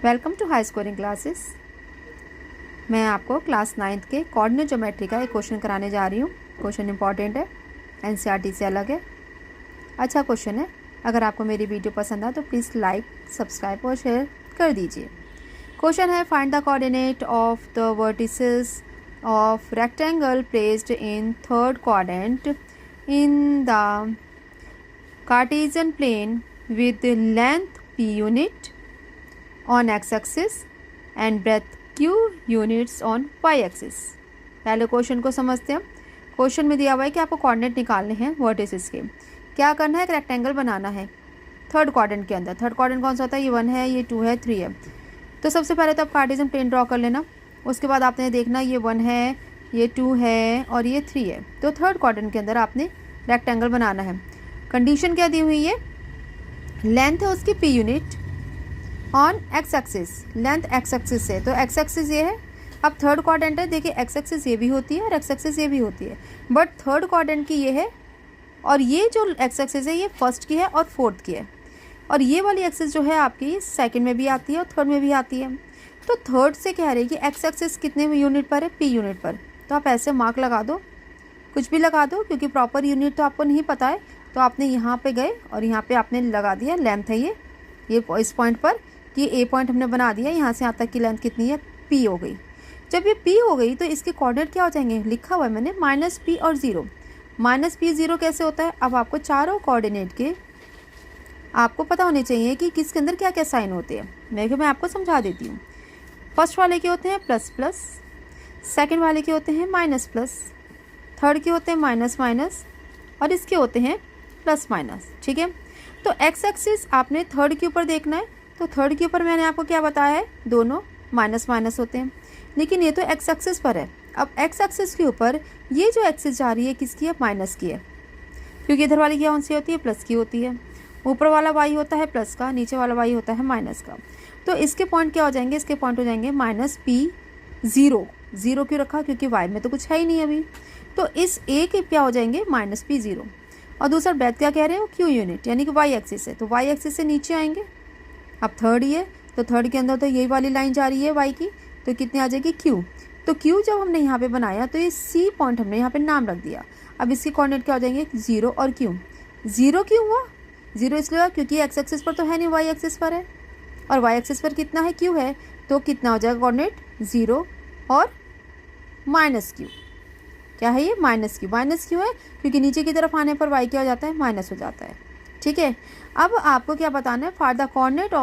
Welcome to high scoring classes. मैं आपको class 9th के कोऑर्डिनेट ज्योमेट्री का एक क्वेश्चन कराने जा रही हूँ। क्वेश्चन इंपॉर्टेंट है, एनसीईआरटी से अलग है, अच्छा क्वेश्चन है। अगर आपको मेरी वीडियो पसंद आए तो प्लीज़ लाइक, सब्सक्राइब और शेयर कर दीजिए। क्वेश्चन है, find the coordinate of the vertices of rectangle placed in third quadrant in the Cartesian plane with length p unit on x-axis and breadth q units on y-axis। पहले question को समझते हैं। Question में दिया हुआ है कि आपको कोऑर्डिनेट निकालने हैं वर्टिसेस के। क्या करना है, एक रेक्टेंगल बनाना है थर्ड क्वाड्रेंट के अंदर। थर्ड क्वाड्रेंट कौन सा होता है, ये 1 है, ये 2 है, 3 है। तो सबसे पहले तो आप कार्टेशियन प्लेन ड्रॉ कर लेना। उसके बाद आपने देखना ये 1 है, ये 2 है और ये 3 है। तो थर्ड क्वाड्रेंट के अंदर आपने रेक्टेंगल बनाना है। कंडीशन क्या दी हुई है, लेंथ है उसकी p unit on x axis, length x axis से। तो एक्स एक्सिस ये है, अब थर्ड क्वाड्रेंट है, देखिए एक्स एक्सिस ये भी होती है और एक्स एक्सिस ये भी होती है, बट थर्ड क्वाड्रेंट की ये है और ये जो एक्स एक्सिस है ये फर्स्ट की है और फोर्थ की है, और ये वाली एक्सिस जो है आपकी सेकंड में भी आती है और थर्ड में भी आती है। तो थर्ड से कह रही है कि एक्स एक्सिस कितने यूनिट पर है, पी यूनिट पर। तो आप ऐसे मार्क लगा दो, कुछ भी लगा दो, क्योंकि प्रॉपर यूनिट तो आपको नहीं पता है। तो आपने यहाँ पे गए और यहाँ पे आपने लगा दिया, लेंथ है ये इस पॉइंट पर कि ए पॉइंट हमने बना दिया, यहाँ से यहाँ तक की लेंथ कितनी है, p हो गई। जब ये p हो गई तो इसके कोऑर्डिनेट क्या हो जाएंगे, लिखा हुआ है मैंने -p और 0। -p 0 कैसे होता है, अब आपको चारों कोऑर्डिनेट के आपको पता होने चाहिए कि किसके अंदर क्या क्या साइन होते हैं। मैं आपको समझा देती हूँ। फर्स्ट वाले के होते हैं प्लस प्लस, सेकेंड वाले के होते हैं माइनस प्लस, थर्ड के होते हैं माइनस माइनस और इसके होते हैं प्लस माइनस। ठीक है, तो एक्स एक्सिस आपने थर्ड के ऊपर देखना है। तो थर्ड के ऊपर मैंने आपको क्या बताया है, दोनों माइनस माइनस होते हैं, लेकिन ये तो एक्स एक्सिस पर है। अब एक्स एक्सिस के ऊपर ये जो एक्सिस जा रही है किसकी है, माइनस की है, क्योंकि इधर वाली क्या कौन सी होती है, प्लस की होती है। ऊपर वाला वाई होता है प्लस का, नीचे वाला वाई होता है माइनस का। तो इसके पॉइंट क्या हो जाएंगे, इसके पॉइंट हो जाएंगे -p 0। 0 क्यों रखा, क्योंकि वाई में तो कुछ है ही नहीं अभी। तो इस ए के क्या हो जाएंगे, -p 0। और दूसरा ब्रेथ क्या कह रहे हो, q यूनिट, यानी कि वाई एक्सिस है, तो वाई एक्सिस से नीचे आएंगे। अब थर्ड ही है, तो थर्ड के अंदर तो यही वाली लाइन जा रही है वाई की, तो कितनी आ जाएगी, क्यू। तो क्यू जब हमने यहाँ पे बनाया तो ये सी पॉइंट हमने यहाँ पे नाम रख दिया। अब इसके कोऑर्डिनेट क्या हो जाएंगे, 0 और क्यू। 0 क्यों हुआ, 0 इसलिए हुआ क्योंकि एक्स एक्सिस पर तो है नहीं, वाई एक्सिस पर है, और वाई एक्सिस पर कितना है, क्यू है। तो कितना हो जाएगा कोऑर्डिनेट, 0 और -q। क्या है ये, -q। माइनस क्यों है, क्योंकि नीचे की तरफ आने पर वाई क्या हो जाता है, माइनस हो जाता है। ठीक है, अब आपको क्या बताना है, फार द कोऑर्डिनेट